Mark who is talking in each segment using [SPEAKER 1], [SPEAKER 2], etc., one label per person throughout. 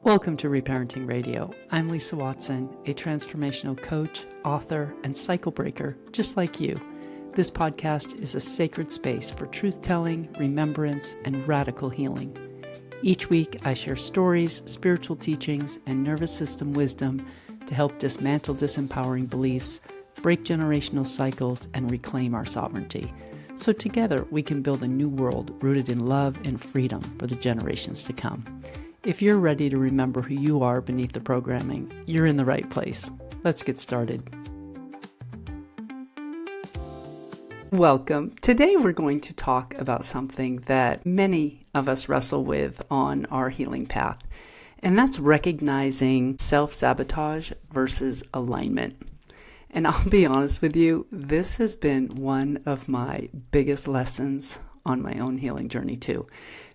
[SPEAKER 1] Welcome to Reparenting Radio. I'm Lisa Watson, a transformational coach, author, and cycle breaker, just like you. This podcast is a sacred space for truth-telling, remembrance, and radical healing. Each week, I share stories, spiritual teachings, and nervous system wisdom to help dismantle disempowering beliefs, break generational cycles, and reclaim our sovereignty. So together, we can build a new world rooted in love and freedom for the generations to come. If you're ready to remember who you are beneath the programming, you're in the right place. Let's get started. Welcome. Today we're going to talk about something that many of us wrestle with on our healing path, and that's recognizing self-sabotage versus alignment. And I'll be honest with you, this has been one of my biggest lessons on my own healing journey too.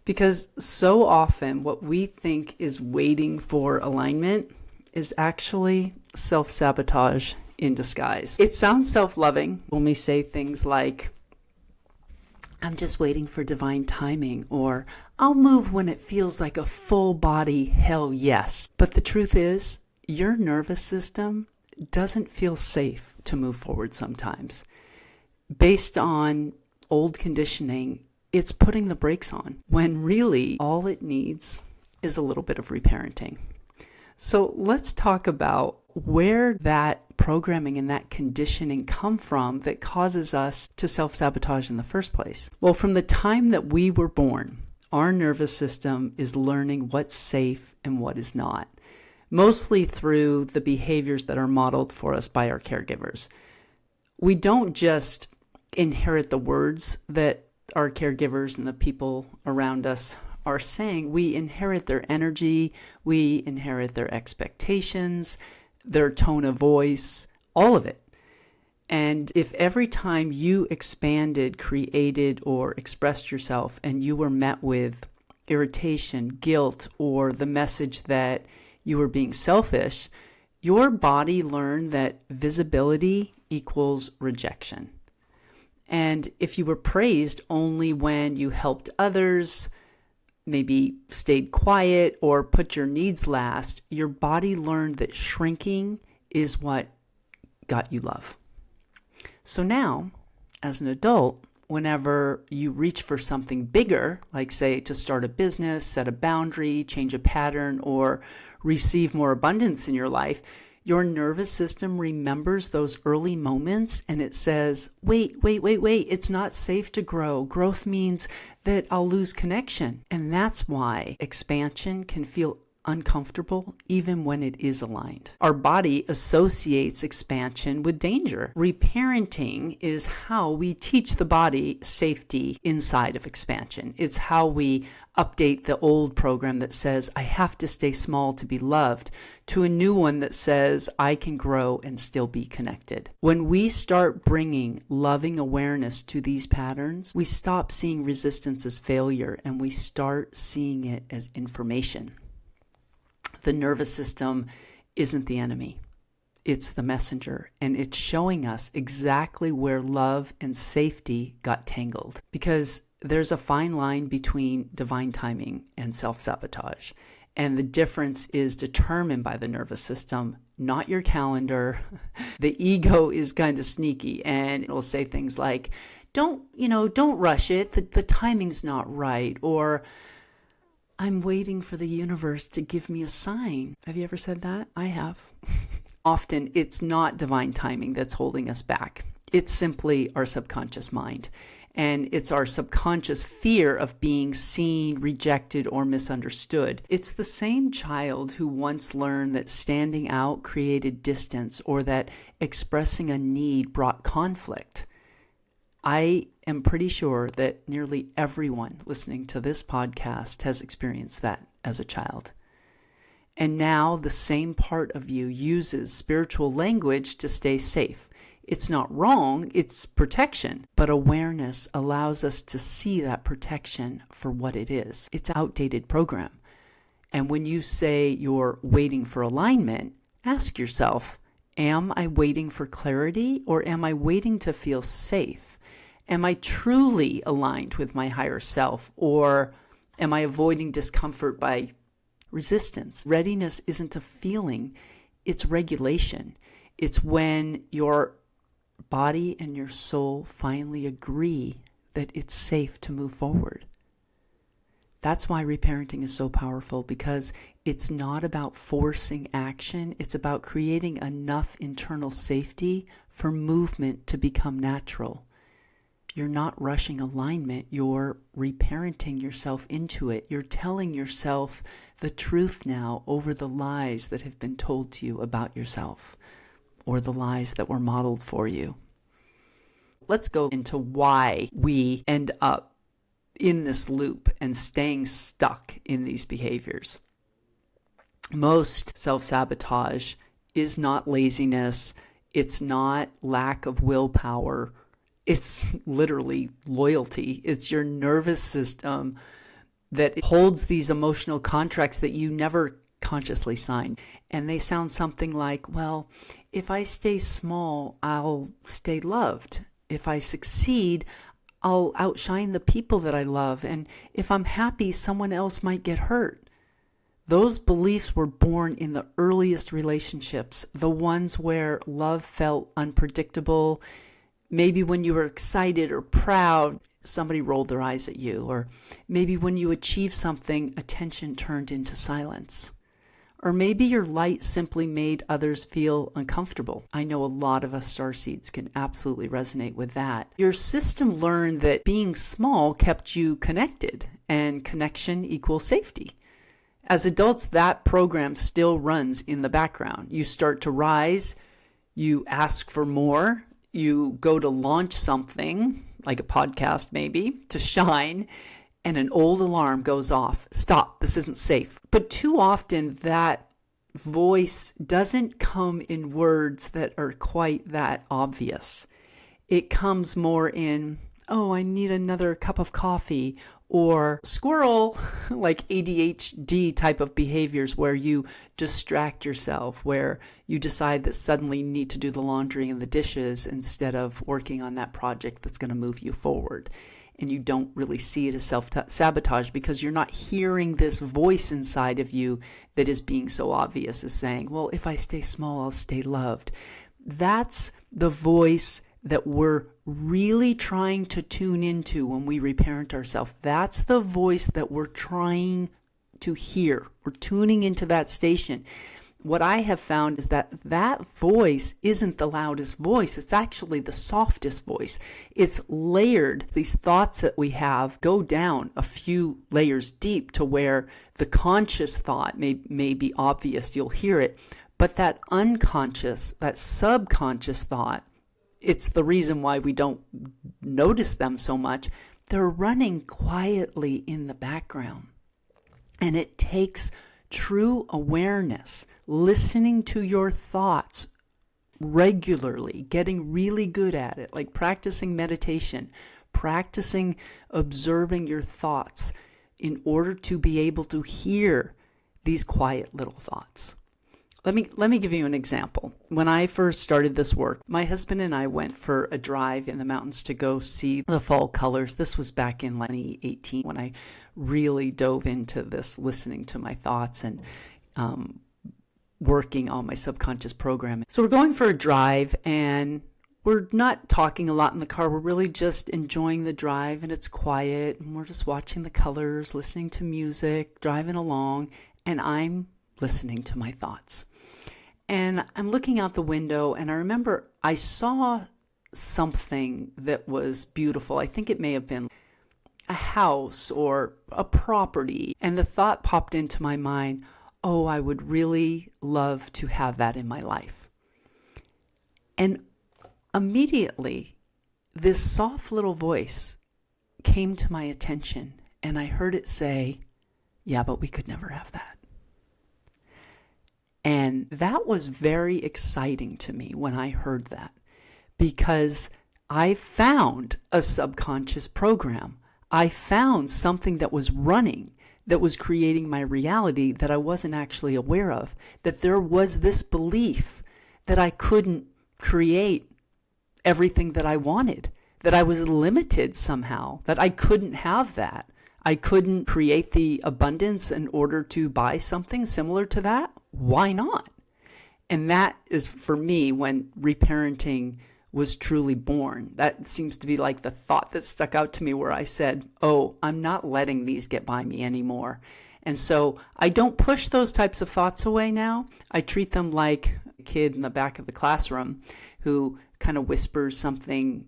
[SPEAKER 1] Because so often what we think is waiting for alignment is actually self-sabotage in disguise. It sounds self-loving when we say things like, I'm just waiting for divine timing, or I'll move when it feels like a full body hell yes. But the truth is, your nervous system doesn't feel safe to move forward sometimes. Based on old conditioning, it's putting the brakes on, when really all it needs is a little bit of reparenting. So let's talk about where that programming and that conditioning come from that causes us to self-sabotage in the first place. Well, from the time that we were born, our nervous system is learning what's safe and what is not, mostly through the behaviors that are modeled for us by our caregivers. We don't just inherit the words that our caregivers and the people around us are saying. We inherit their energy, we inherit their expectations, their tone of voice, all of it. And if every time you expanded, created, or expressed yourself and you were met with irritation, guilt, or the message that you were being selfish, your body learned that visibility equals rejection. And if you were praised only when you helped others, maybe stayed quiet or put your needs last, your body learned that shrinking is what got you love. So now, as an adult, whenever you reach for something bigger, like say to start a business, set a boundary, change a pattern, or receive more abundance in your life, your nervous system remembers those early moments and it says, wait, it's not safe to grow. Growth means that I'll lose connection. And that's why expansion can feel uncomfortable even when it is aligned. Our body associates expansion with danger. Reparenting is how we teach the body safety inside of expansion. It's how we update the old program that says, I have to stay small to be loved, to a new one that says, I can grow and still be connected. When we start bringing loving awareness to these patterns, we stop seeing resistance as failure and we start seeing it as information. The nervous system isn't the enemy. It's the messenger, and it's showing us exactly where love and safety got tangled. Because there's a fine line between divine timing and self-sabotage. And the difference is determined by the nervous system, not your calendar. The ego is kind of sneaky, and it'll say things like, don't rush it. The timing's not right. Or, I'm waiting for the universe to give me a sign. Have you ever said that? I have. Often it's not divine timing that's holding us back. It's simply our subconscious mind. And it's our subconscious fear of being seen, rejected, or misunderstood. It's the same child who once learned that standing out created distance or that expressing a need brought conflict. I am pretty sure that nearly everyone listening to this podcast has experienced that as a child. And now the same part of you uses spiritual language to stay safe. It's not wrong, it's protection. But awareness allows us to see that protection for what it is. It's an outdated program. And when you say you're waiting for alignment, ask yourself, am I waiting for clarity or am I waiting to feel safe? Am I truly aligned with my higher self, or am I avoiding discomfort by resistance. Readiness isn't a feeling, it's regulation. It's when your body and your soul finally agree that it's safe to move forward. That's why reparenting is so powerful, because it's not about forcing action. It's about creating enough internal safety for movement to become natural. You're not rushing alignment. You're reparenting yourself into it. You're telling yourself the truth now over the lies that have been told to you about yourself, or the lies that were modeled for you. Let's go into why we end up in this loop and staying stuck in these behaviors. Most self-sabotage is not laziness. It's not lack of willpower. It's literally loyalty. It's your nervous system that holds these emotional contracts that you never consciously sign. And they sound something like, well, if I stay small, I'll stay loved. If I succeed, I'll outshine the people that I love. And if I'm happy, someone else might get hurt. Those beliefs were born in the earliest relationships, the ones where love felt unpredictable. Maybe when you were excited or proud, somebody rolled their eyes at you. Or maybe when you achieved something, attention turned into silence. Or maybe your light simply made others feel uncomfortable. I know a lot of us starseeds can absolutely resonate with that. Your system learned that being small kept you connected, and connection equals safety. As adults, that program still runs in the background. You start to rise, you ask for more, you go to launch something, like a podcast maybe, to shine, and an old alarm goes off. Stop, this isn't safe. But too often that voice doesn't come in words that are quite that obvious. It comes more in, oh, I need another cup of coffee, or squirrel, like ADHD type of behaviors where you distract yourself, where you decide that suddenly you need to do the laundry and the dishes instead of working on that project that's going to move you forward. And you don't really see it as self-sabotage because you're not hearing this voice inside of you that is being so obvious as saying, well, if I stay small, I'll stay loved. That's the voice that we're really trying to tune into when we reparent ourselves. That's the voice that we're trying to hear. We're tuning into that station. What I have found is that that voice isn't the loudest voice. It's actually the softest voice. It's layered. These thoughts that we have go down a few layers deep to where the conscious thought may be obvious. You'll hear it. But that unconscious, that subconscious thought, it's the reason why we don't notice them so much. They're running quietly in the background. And it takes true awareness, listening to your thoughts regularly, getting really good at it, like practicing meditation, practicing observing your thoughts in order to be able to hear these quiet little thoughts. Let me give you an example. When I first started this work, my husband and I went for a drive in the mountains to go see the fall colors. This was back in 2018 when I really dove into this, listening to my thoughts and working on my subconscious programming. So we're going for a drive and we're not talking a lot in the car. We're really just enjoying the drive and it's quiet and we're just watching the colors, listening to music, driving along, and I'm listening to my thoughts. And I'm looking out the window and I remember I saw something that was beautiful. I think it may have been a house or a property. And the thought popped into my mind, oh, I would really love to have that in my life. And immediately, this soft little voice came to my attention and I heard it say, yeah, but we could never have that. And that was very exciting to me when I heard that, because I found a subconscious program. I found something that was running, that was creating my reality that I wasn't actually aware of, that there was this belief that I couldn't create everything that I wanted, that I was limited somehow, that I couldn't have that. I couldn't create the abundance in order to buy something similar to that. Why not? And that is, for me, when reparenting was truly born. That seems to be like the thought that stuck out to me, where I said, oh, I'm not letting these get by me anymore. And so I don't push those types of thoughts away now. I treat them like a kid in the back of the classroom who kind of whispers something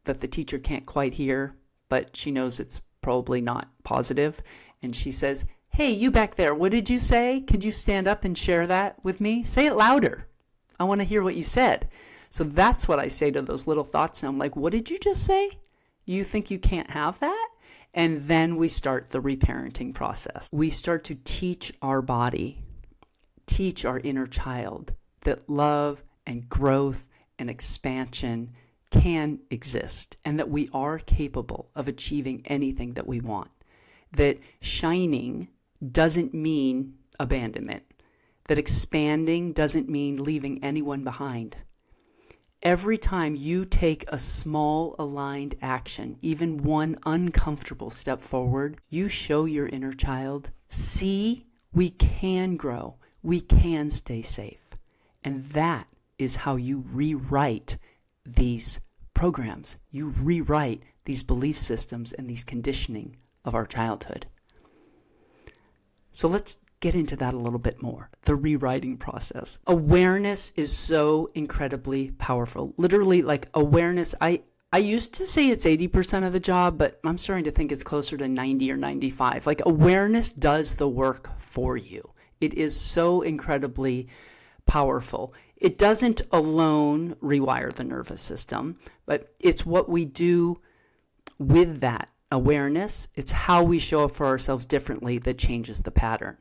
[SPEAKER 1] that the teacher can't quite hear, but she knows it's probably not positive. And she says, hey, you back there, what did you say? Could you stand up and share that with me? Say it louder. I want to hear what you said. So that's what I say to those little thoughts. And I'm like, what did you just say? You think you can't have that? And then we start the reparenting process. We start to teach our body, teach our inner child that love and growth and expansion can exist, and that we are capable of achieving anything that we want. That shining doesn't mean abandonment. That expanding doesn't mean leaving anyone behind. Every time you take a small aligned action, even one uncomfortable step forward, you show your inner child, see, we can grow, we can stay safe. And that is how you rewrite these programs. You rewrite these belief systems and these conditioning of our childhood. So let's get into that a little bit more, the rewriting process. Awareness is so incredibly powerful. Literally, like awareness, I used to say it's 80% of the job, but I'm starting to think it's closer to 90 or 95. Like awareness does the work for you. It is so incredibly powerful. It doesn't alone rewire the nervous system, but it's what we do with that awareness. It's how we show up for ourselves differently that changes the pattern.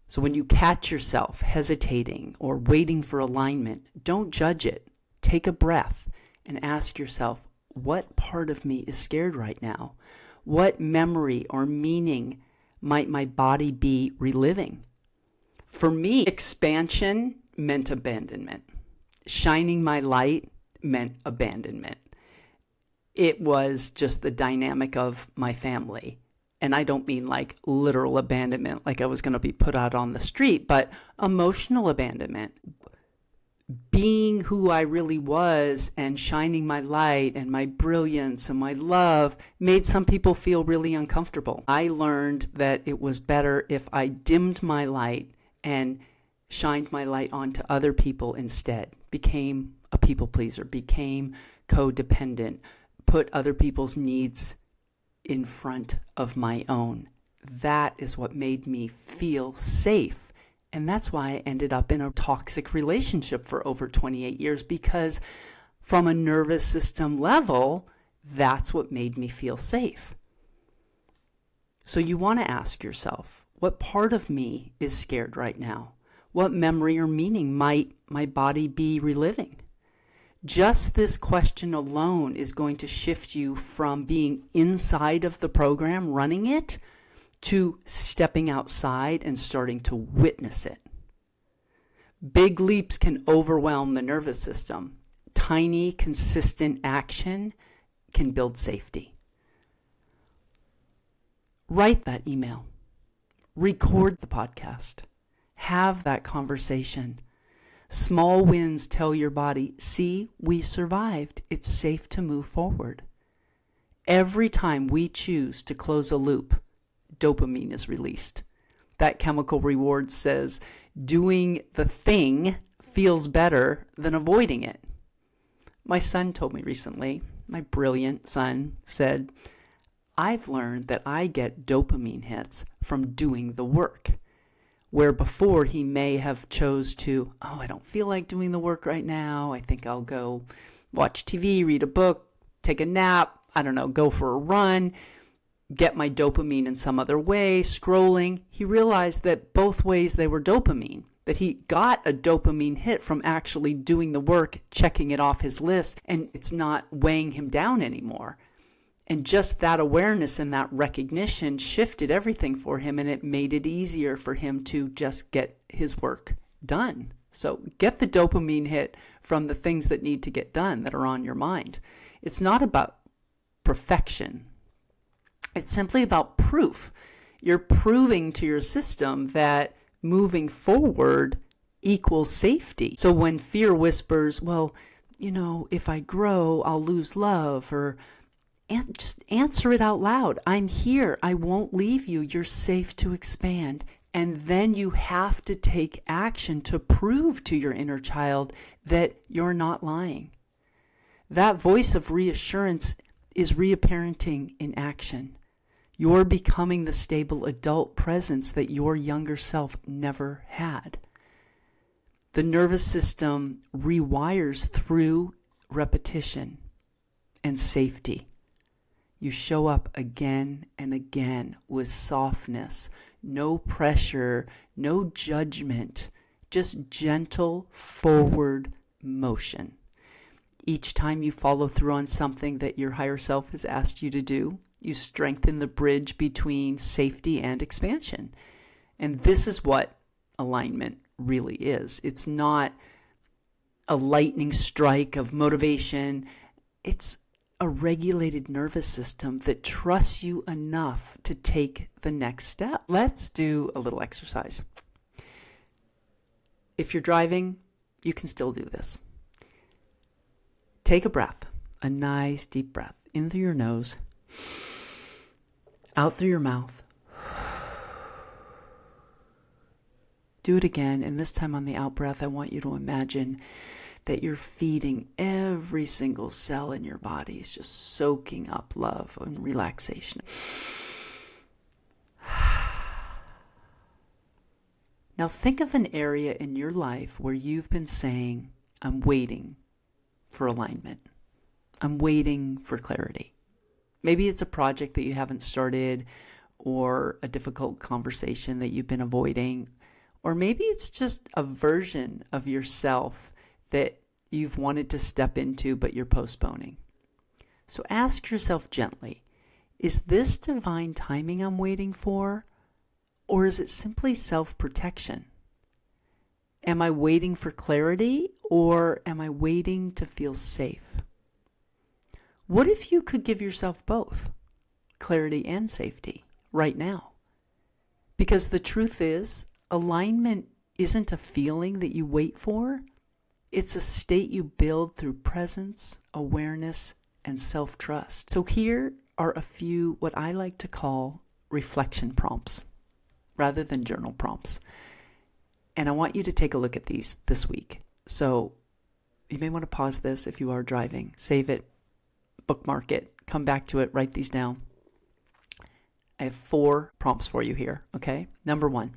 [SPEAKER 1] So when you catch yourself hesitating or waiting for alignment, don't judge it. Take a breath and ask yourself, what part of me is scared right now? What memory or meaning might my body be reliving? For me, expansion meant abandonment. Shining my light meant abandonment. It was just the dynamic of my family. And I don't mean like literal abandonment, like I was going to be put out on the street, but emotional abandonment. Being who I really was and shining my light and my brilliance and my love made some people feel really uncomfortable. I learned that it was better if I dimmed my light and shined my light onto other people instead, became a people pleaser, became codependent, put other people's needs in front of my own. That is what made me feel safe. And that's why I ended up in a toxic relationship for over 28 years, because from a nervous system level, that's what made me feel safe. So you want to ask yourself, what part of me is scared right now? What memory or meaning might my body be reliving? Just this question alone is going to shift you from being inside of the program running it to stepping outside and starting to witness it. Big leaps can overwhelm the nervous system. Tiny, consistent action can build safety. Write that email. Record the podcast. Have that conversation. Small wins tell your body, see, we survived. It's safe to move forward. Every time we choose to close a loop, dopamine is released. That chemical reward says doing the thing feels better than avoiding it. My son told me recently, my brilliant son said, I've learned that I get dopamine hits from doing the work. Where before he may have chose to, I don't feel like doing the work right now. I think I'll go watch TV, read a book, take a nap, I don't know, go for a run, get my dopamine in some other way, scrolling. He realized that both ways they were dopamine, that he got a dopamine hit from actually doing the work, checking it off his list, and it's not weighing him down anymore. And just that awareness and that recognition shifted everything for him, and it made it easier for him to just get his work done. So get the dopamine hit from the things that need to get done that are on your mind. It's not about perfection. It's simply about proof. You're proving to your system that moving forward equals safety. So when fear whispers, well, if I grow, I'll lose love, or just answer it out loud. I'm here. I won't leave you. You're safe to expand. And then you have to take action to prove to your inner child that you're not lying. That voice of reassurance is reparenting in action. You're becoming the stable adult presence that your younger self never had. The nervous system rewires through repetition and safety. You show up again and again with softness, no pressure, no judgment, just gentle forward motion. Each time you follow through on something that your higher self has asked you to do, you strengthen the bridge between safety and expansion. And this is what alignment really is. It's not a lightning strike of motivation. It's a regulated nervous system that trusts you enough to take the next step. Let's do a little exercise. If you're driving, you can still do this. Take a breath, a nice deep breath in through your nose, out through your mouth. Do it again, and this time on the out breath, I want you to imagine that you're feeding every single cell in your body. It's just soaking up love and relaxation. Now think of an area in your life where you've been saying, I'm waiting for alignment. I'm waiting for clarity. Maybe it's a project that you haven't started, or a difficult conversation that you've been avoiding, or maybe it's just a version of yourself that you've wanted to step into but you're postponing. So ask yourself gently, is this divine timing I'm waiting for, or is it simply self-protection? Am I waiting for clarity, or am I waiting to feel safe? What if you could give yourself both, clarity and safety, right now? Because the truth is, alignment isn't a feeling that you wait for. It's a state you build through presence, awareness, and self-trust. So here are a few what I like to call reflection prompts, rather than journal prompts. And I want you to take a look at these this week. So you may want to pause this if you are driving, save it, bookmark it, come back to it, write these down. I have 4 prompts for you here, okay? Number 1,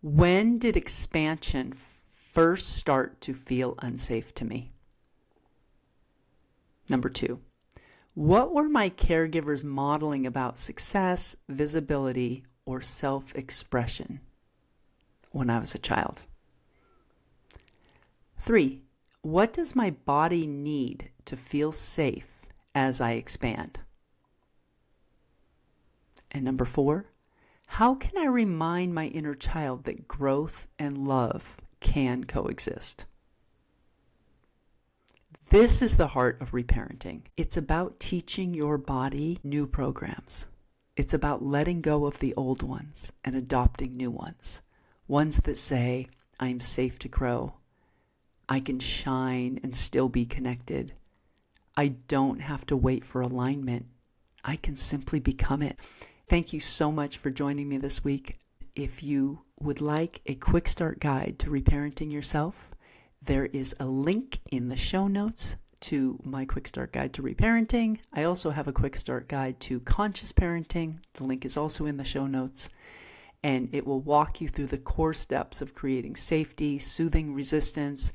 [SPEAKER 1] when did expansion first start to feel unsafe to me? Number 2, what were my caregivers modeling about success, visibility, or self-expression when I was a child? 3, what does my body need to feel safe as I expand? And number 4, how can I remind my inner child that growth and love can coexist? This is the heart of reparenting. It's about teaching your body new programs. It's about letting go of the old ones and adopting new ones. Ones that say, I'm safe to grow. I can shine and still be connected. I don't have to wait for alignment. I can simply become it. Thank you so much for joining me this week. If you would like a quick start guide to reparenting yourself, there is a link in the show notes to my quick start guide to reparenting. I also have a quick start guide to conscious parenting. The link is also in the show notes, and it will walk you through the core steps of creating safety, soothing resistance,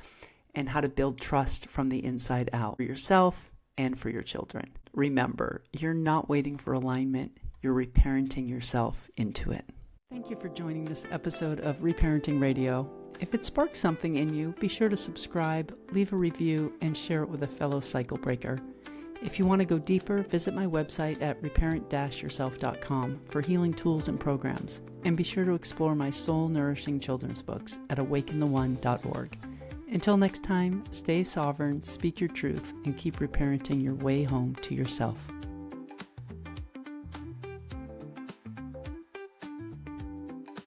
[SPEAKER 1] and how to build trust from the inside out for yourself and for your children. Remember, you're not waiting for alignment. You're reparenting yourself into it. Thank you for joining this episode of Reparenting Radio. If it sparks something in you, be sure to subscribe, leave a review, and share it with a fellow cycle breaker. If you want to go deeper, visit my website at reparent-yourself.com for healing tools and programs. And be sure to explore my soul-nourishing children's books at awakentheone.org. Until next time, stay sovereign, speak your truth, and keep reparenting your way home to yourself.